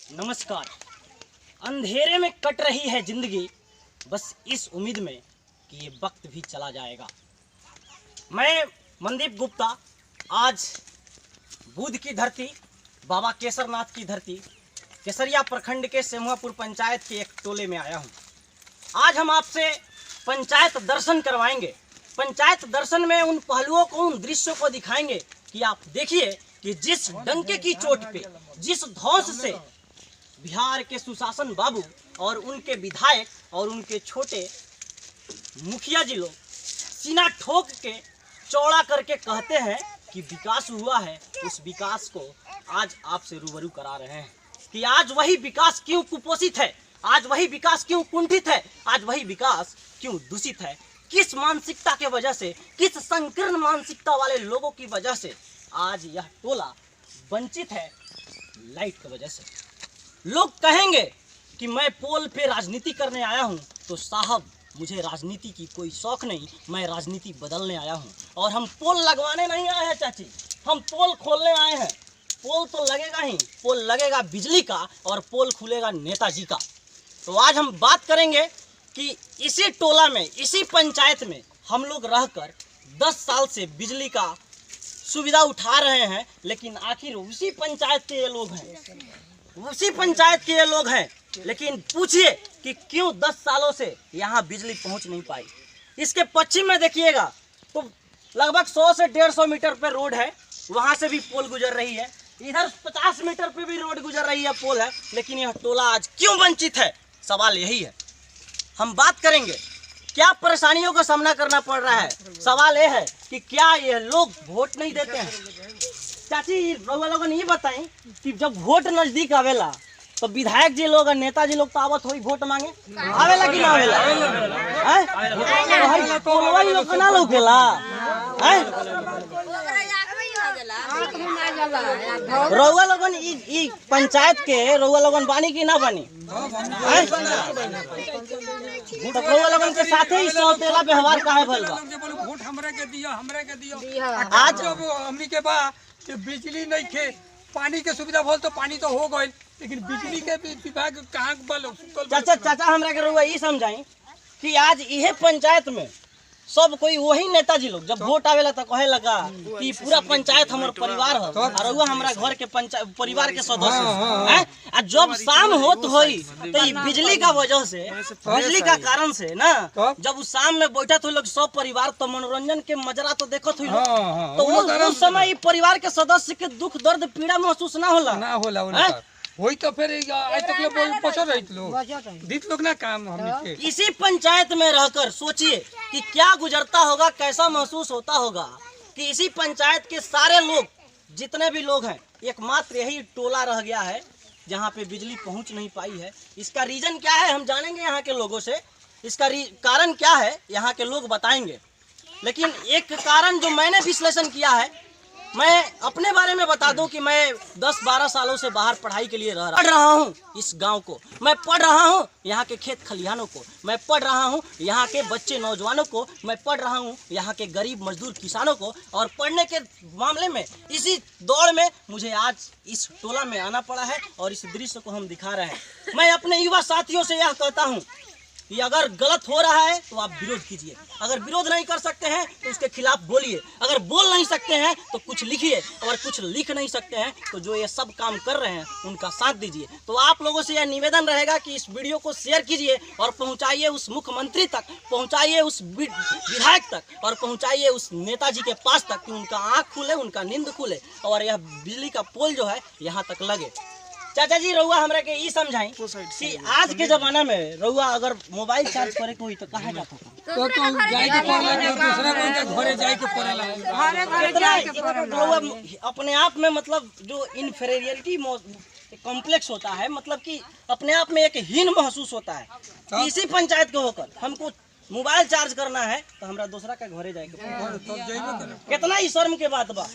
नमस्कार। अंधेरे में कट रही है जिंदगी, बस इस उम्मीद में कि ये वक्त भी चला जाएगा। मैं मनदीप गुप्ता आज बुध की धरती, बाबा केसरनाथ की धरती, केसरिया प्रखंड के सेमुआपुर पंचायत के एक टोले में आया हूँ। आज हम आपसे पंचायत दर्शन करवाएंगे। पंचायत दर्शन में उन पहलुओं को, उन दृश्यों को दिखाएंगे कि आप देखिए कि जिस डंके की चोट पे, जिस धौंस से बिहार के सुशासन बाबू और उनके विधायक और उनके छोटे मुखिया जी लोग सीना ठोक के चौड़ा करके कहते हैं कि विकास हुआ है, उस विकास को आज आपसे रूबरू करा रहे हैं कि आज वही विकास क्यों कुपोषित है, आज वही विकास क्यों कुंठित है, आज वही विकास क्यों दूषित है, किस मानसिकता के वजह से, किस संकीर्ण मानसिकता वाले लोगों की वजह से आज यह टोला वंचित है लाइट की वजह से। लोग कहेंगे कि मैं पोल पे राजनीति करने आया हूं, तो साहब मुझे राजनीति की कोई शौक नहीं, मैं राजनीति बदलने आया हूं। और हम पोल लगवाने नहीं आए हैं चाची, हम पोल खोलने आए हैं। पोल तो लगेगा ही, पोल लगेगा बिजली का और पोल खुलेगा नेताजी का। तो आज हम बात करेंगे कि इसी टोला में, इसी पंचायत में हम लोग रहकर 10 साल से बिजली का सुविधा उठा रहे हैं, लेकिन आखिर उसी पंचायत के ये लोग हैं, उसी पंचायत के ये लोग हैं, लेकिन पूछिए कि क्यों 10 सालों से यहाँ बिजली पहुँच नहीं पाई। इसके पश्चिम में देखिएगा तो लगभग 100 से 150 मीटर पे रोड है, वहाँ से भी पोल गुजर रही है। इधर 50 मीटर पे भी रोड गुजर रही है, पोल है, लेकिन यह टोला आज क्यों वंचित है, सवाल यही है। हम बात करेंगे क्या परेशानियों का सामना करना पड़ रहा है। सवाल यह है कि क्या ये लोग वोट नहीं देते हैं। चाची रउआ लोगन ये बताएं कि जब वोट नजदीक आवेला तो विधायक जी लोग और नेताजी लोग तो आवत होई वोट मांगे, आवेला कि ना आवेला? हैं तो वही लोग ना लौकेला हैं। रउआ लोगन ई पंचायत के रउआ लोगन बानी कि ना बानी? हैं तो रउआ लोगन के साथे ही सौतेला व्यवहार काहे भइल बा? वोट हमरे के दियो। आज जब हमनी के बा कि बिजली नहीं खे, पानी के सुविधा भल तो पानी तो हो गई, लेकिन बिजली के विभाग कहाँ बल चाचा हमरा के रउआ ई समझाई कि आज इहे पंचायत में सब कोई वही नेताजी लोग जब वोट आवेला तो कहे लगा कि पूरा पंचायत हमार परिवार है और रउआ हमरा घर के परिवार के सदस्य हैं। आ जब शाम होत होई तो ई बिजली का वजह से, बिजली का कारण से ना, जब उस शाम में बैठत हुई लोग सब परिवार तो मनोरंजन के मजरा तो देखत हुई लोग, तो उस समय ई परिवार के सदस्य के दुख दर्द पीड़ा महसूस ना होला। वही तो फिर आज तक लोग पसर रही लोग दीत लोग ना काम हमने के। इसी पंचायत में रहकर सोचिए कि क्या गुजरता होगा, कैसा महसूस होता होगा कि इसी पंचायत के सारे लोग, जितने भी लोग हैं, एकमात्र यही टोला रह गया है जहाँ पे बिजली पहुँच नहीं पाई है। इसका रीजन क्या है हम जानेंगे यहाँ के लोगों से, इसका कारण क्या है यहाँ के लोग बताएंगे। लेकिन एक कारण जो मैंने विश्लेषण किया है, मैं अपने बारे में बता दूं कि मैं 10-12 सालों से बाहर पढ़ाई के लिए पढ़ रहा हूं। इस गांव को मैं पढ़ रहा हूं, यहाँ के खेत खलिहानों को मैं पढ़ रहा हूं, यहाँ के बच्चे नौजवानों को मैं पढ़ रहा हूं, यहाँ के गरीब मजदूर किसानों को। और पढ़ने के मामले में इसी दौड़ में मुझे आज इस टोला में आना पड़ा है और इस दृश्य को हम दिखा रहे हैं। मैं अपने युवा साथियों से यह कहता हूँ कि अगर गलत हो रहा है तो आप विरोध कीजिए, अगर विरोध नहीं कर सकते हैं तो उसके खिलाफ बोलिए, अगर बोल नहीं सकते हैं तो कुछ लिखिए, अगर कुछ लिख नहीं सकते हैं तो जो ये सब काम कर रहे हैं उनका साथ दीजिए। तो आप लोगों से यह निवेदन रहेगा कि इस वीडियो को शेयर कीजिए और पहुंचाइए उस मुख्यमंत्री तक, पहुंचाइए उस विधायक तक और पहुंचाइए उस नेताजी के पास तक कि उनका आँख खुले, उनका नींद खुले और यह बिजली का पोल जो है यहाँ तक लगे। चाचा जी रउआ हमरा के ई समझाई कि आज के जमाना में रउआ अगर मोबाइल चार्ज करे के होई तो कहाँ जाता तो जाए के पड़ला, दूसरा कोई के घरे जाए के पड़ला। रउआ अपने आप में मतलब जो इन्फीरियरिटी कॉम्प्लेक्स होता है, मतलब कि अपने आप में एक हीन महसूस होता है। इसी पंचायत के होकर हमको मोबाइल चार्ज करना है तो हमरा दूसरा के घरे जाए के, कितना ही शर्म के बात बा,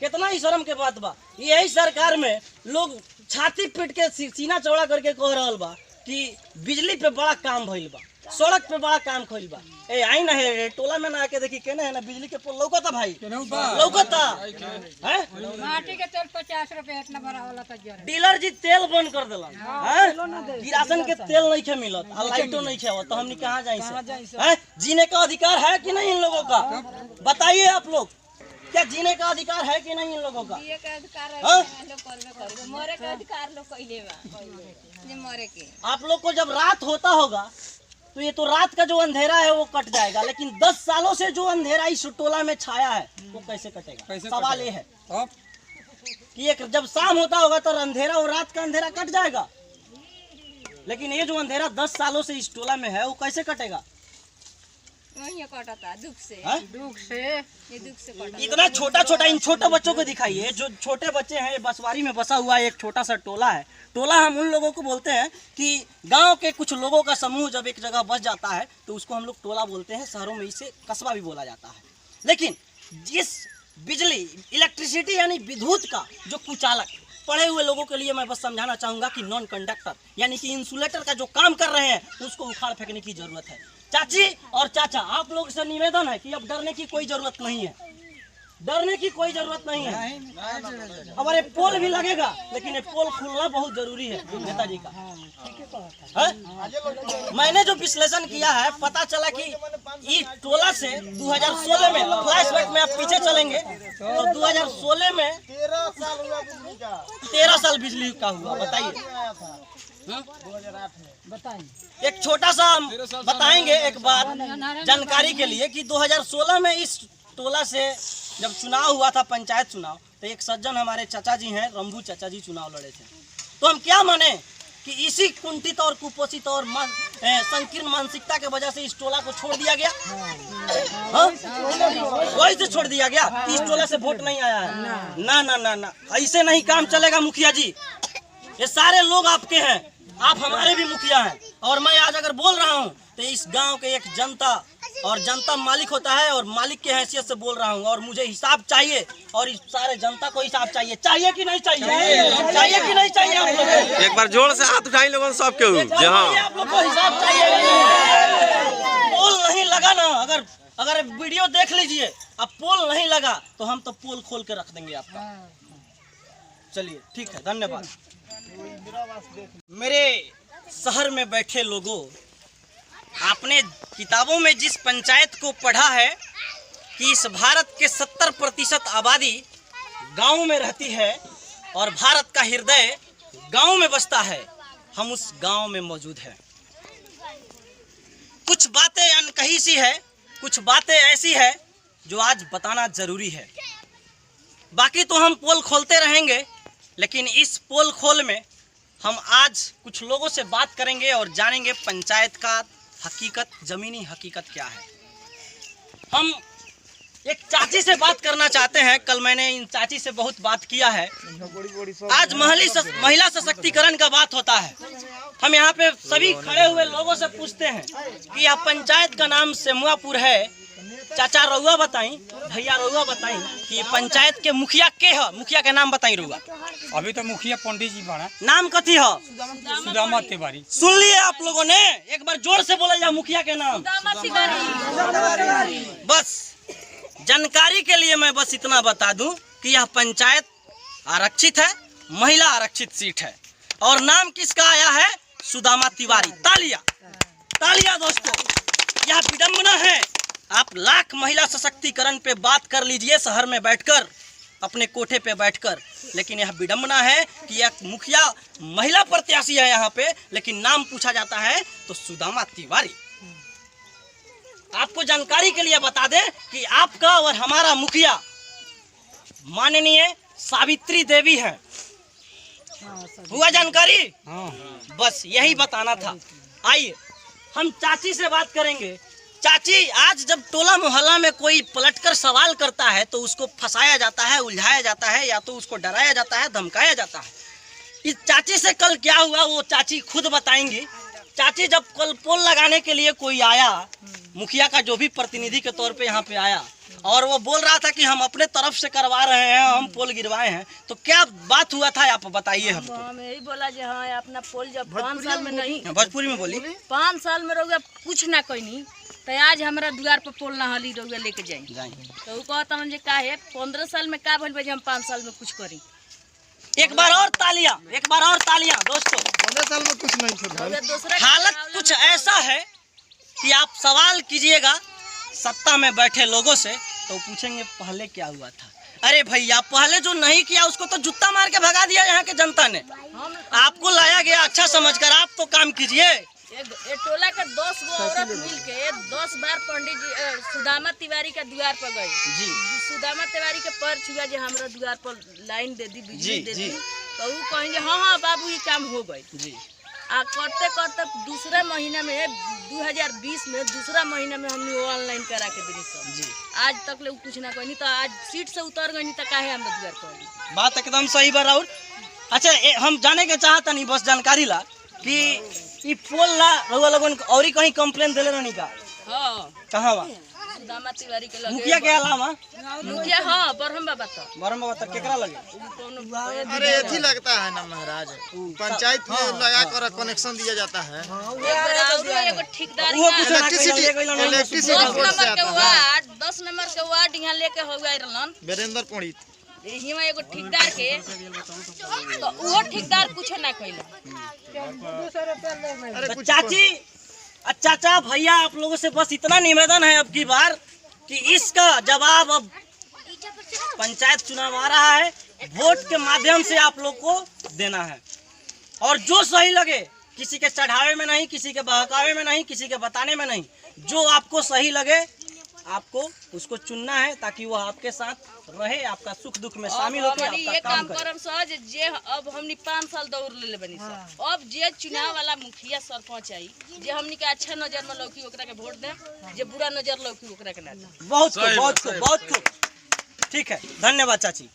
कितना ही शर्म के बात बा। यही सरकार में लोग छाती पीट के सीना चौड़ा करके कह रहा बा कि बिजली पे बड़ा काम भइल बा, सड़क पे बड़ा काम खोल बा। ए आई ना है टोला में ना आके देखी केने है ना बिजली के पोल लौकता भाई, लौकता हैं? माटी के तेल 50 रुपए इतना बड़ा वाला तो जरे। डीलर जी तेल बंद कर देला हैं? किरासन के तेल नहीं खे मिलत आ लाइटो नहीं खे आवत, तो हमनी कहां जाई से हैं? जीने का अधिकार है कि नहीं इन लोगों का? बताइए आप लोग, क्या जीने का अधिकार है कि नहीं इन लोगों का? ये का अधिकार है हाँ? लोग करबे करबे, मरे का अधिकार लोग कइले बा, जे मरे के। आप लोग को जब रात होता होगा तो ये तो रात का जो अंधेरा है वो कट जाएगा, लेकिन 10 सालों से जो अंधेरा इस टोला में छाया है वो कैसे कटेगा? सवाल ये है कि एक जब शाम होता होगा तो अंधेरा और रात का अंधेरा कट जाएगा, लेकिन ये जो अंधेरा 10 सालों से इस टोला में है वो कैसे कटेगा? वही कटता दुख से, हाँ? दुख से, ये दुख से कटता। इतना छोटा छोटा इन छोटे बच्चों को दिखाइए, जो छोटे बच्चे हैं, ये बसवारी में बसा हुआ एक छोटा सा टोला है। टोला हम उन लोगों को बोलते हैं कि गांव के कुछ लोगों का समूह जब एक जगह बस जाता है तो उसको हम लोग टोला बोलते हैं, शहरों में इसे कस्बा भी बोला जाता है। लेकिन जिस बिजली इलेक्ट्रिसिटी यानी विद्युत का जो कुचालक, पढ़े हुए लोगों के लिए मैं बस समझाना चाहूँगा कि नॉन कंडक्टर यानी कि इंसुलेटर का जो काम कर रहे हैं उसको उखाड़ फेंकने की जरूरत है। चाची और चाचा, आप लोग से निवेदन है कि अब डरने की कोई जरूरत नहीं है, डरने की कोई जरूरत नहीं है। अब ये पोल भी लगेगा, लेकिन ये पोल खुलना बहुत जरूरी है नेताजी का। है? मैंने जो विश्लेषण किया है पता चला कि इस टोला से 2016 में, फ्लैशबैक में आप पीछे चलेंगे तो 2016 में 13 साल बिजली का हुआ। बताइए, एक छोटा सा बताएंगे एक बात जानकारी के लिए कि 2016 में इस टोला से जब चुनाव हुआ था, पंचायत चुनाव, तो एक सज्जन हमारे चाचा जी हैं, रंभू चाचा जी चुनाव लड़े थे। तो हम क्या माने कि इसी कुंठित और कुपोषित और संकीर्ण मानसिकता के वजह से इस टोला को छोड़ दिया गया। हाँ? वही से छोड़ दिया गया कि इस टोला से वोट नहीं आया है। ना ना ना ना, ऐसे नहीं काम चलेगा मुखिया जी। ये सारे लोग आपके हैं, आप हमारे भी मुखिया हैं, और मैं आज अगर बोल रहा हूँ तो इस गांव के एक जनता, और जनता मालिक होता है और मालिक के हैसियत से बोल रहा हूँ, और मुझे हिसाब चाहिए और इस सारे जनता को हिसाब चाहिए। चाहिए कि नहीं चाहिए? चाहिए कि नहीं चाहिए? आप लोग एक बार जोर से हाथ उठाई लोगों सब के आप लोग को हिसाब चाहिए। पोल नहीं लगा ना, अगर वीडियो देख लीजिए, अब पोल नहीं लगा तो हम तो पोल खोल के रख देंगे आपका। चलिए ठीक है, धन्यवाद। मेरे शहर में बैठे लोगों, आपने किताबों में जिस पंचायत को पढ़ा है कि इस भारत के 70% आबादी गांव में रहती है और भारत का हृदय गांव में बसता है, हम उस गांव में मौजूद हैं। कुछ बातें अनकही सी है, कुछ बातें ऐसी है जो आज बताना जरूरी है। बाकी तो हम पोल खोलते रहेंगे, लेकिन इस पोल खोल में हम आज कुछ लोगों से बात करेंगे और जानेंगे पंचायत का हकीकत, जमीनी हकीकत क्या है। हम एक चाची से बात करना चाहते हैं। कल मैंने इन चाची से बहुत बात किया है। आज महिला सशक्तिकरण का बात होता है। हम यहाँ पे सभी खड़े हुए लोगों से पूछते हैं कि यह पंचायत का नाम सेमुआपुर है। चाचा रउआ बताई, भैया रउआ बताई कि पंचायत के मुखिया के है? मुखिया के नाम बताई रउआ। अभी तो मुखिया पंडित जी बड़ा नाम कथी है? सुदामा तिवारी। सुन लिए आप लोगों ने? एक बार जोर से बोला जाए मुखिया के नाम। बस जानकारी के लिए मैं बस इतना बता दूं कि यह पंचायत आरक्षित है, महिला आरक्षित सीट है, और नाम किसका आया है? सुदामा तिवारी। तालियां तालियां दोस्तों, यह विडंबना है। आप लाख महिला सशक्तिकरण पे बात कर लीजिए शहर में बैठकर, अपने कोठे पे बैठकर, लेकिन यह विडंबना है कि एक मुखिया महिला प्रत्याशी है यहाँ पे, लेकिन नाम पूछा जाता है तो सुदामा तिवारी। आपको जानकारी के लिए बता दें कि आपका और हमारा मुखिया माननीय सावित्री देवी है। हुआ जानकारी? बस यही बताना था। आइए हम चाची से बात करेंगे। चाची, आज जब टोला मोहल्ला में कोई पलटकर सवाल करता है तो उसको फंसाया जाता है, उलझाया जाता है, या तो उसको डराया जाता है, धमकाया जाता है। इस चाची से कल क्या हुआ वो चाची खुद बताएंगी। चाची, जब कल पोल लगाने के लिए कोई आया, मुखिया का जो भी प्रतिनिधि के तौर पे यहाँ पे आया, और वो बोल रहा था कि हम अपने तरफ से करवा रहे हैं, हम पोल गिरवाए हैं। तो क्या बात हुआ था आप बताइए हमको। हम यही बोला जो हाँ अपना पोल जब 5 साल में नहीं, भोजपुरी में बोली। 5 साल में रहोगे कुछ ना कोई नहीं, तो आज हमारा द्वार पर पोल ना हली रहोगे लेके जाएंगे। तो वो कहता हूँ का है 15 साल में का भइल हम 5 साल में कुछ करी। एक बार और तालियां, एक बार और तालियां दोस्तों। 15 साल में कुछ नहीं था। दूसरा हालत कुछ ऐसा है कि आप सवाल कीजिएगा सत्ता में बैठे लोगों से तो पूछेंगे पहले क्या हुआ था। अरे भैया पहले जो नहीं किया उसको तो जुत्ता मार के भगा दिया यहाँ के जनता ने। आपको लाया गया अच्छा समझकर, आप तो काम कीजिए। एक टोला के 10 गो औरत मिल के 10 बार पंडित जी सुदामा तिवारी के द्वार पर गई जी। सुदामा तिवारी के पर छुआ जो हमारा द्वार पर लाइन दे दी, बिजली दे दी, जी। तो वो कहेंगे हाँ हाँ बाबू ये काम हो गई जी। आ करते करते दूसरे महीना में 2020 में दूसरा महीना में हमने ऑनलाइन करा के दी सब जी। आज तक ले कुछ ना कोई नहीं, तो आज सीट से उतर गई नहीं तो काहे हम द्वार पर। बात एकदम सही बा राहुल। अच्छा हम जाने के चाहता नहीं, बस जानकारी ला कि ई पोल ला रउआ लोगन और कहीं कंप्लेन देले रहनी का? हाँ कहाँ बा? सुदामा तिवारी के लगे मुखिया के अलावा मुखिया हाँ बरहम बाबा तो बरम बाबा तक केकरा लगे? अरे ऐसी लगता है ना महाराज, पंचायत में लगा कर कनेक्शन दिया जाता है। एगो ठेकेदार वो कुछ ना इलेक्ट्रिसिटी कहीं इलेक्ट्रिसिटी बोर्ड से आता है। 10 नंबर के वार्ड यहाँ लेके हो गए रहलन वीरेंद्र पंडित। हिमा एगो ठेकेदार के, तो वो ठेकेदार कुछ ना कइला। अरे तो कुछ चाची चाचा भैया आप लोगों से बस इतना निवेदन है अब की बार कि इसका जवाब अब पंचायत चुनाव आ रहा है, वोट के माध्यम से आप लोग को देना है। और जो सही लगे, किसी के चढ़ावे में नहीं, किसी के बहकावे में नहीं, किसी के बताने में नहीं, जो आपको सही लगे आपको उसको चुनना है ताकि वो आपके साथ रहे, आपका सुख दुख में शामिल होकर हमनी आपका ये काम काम करे। करम सहज जे अब हमनी 5 साल दौड़ ले बनी सब। अब जे चुनाव वाला मुखिया सरपंच आई जे हमनी के अच्छा नजर में लौकी ओकरा के वोट दे, जे बुरा नजर लौकी ओकरा के ना दे। बहुत खूब, बहुत खूब, बहुत खूब। ठीक है, धन्यवाद चाची।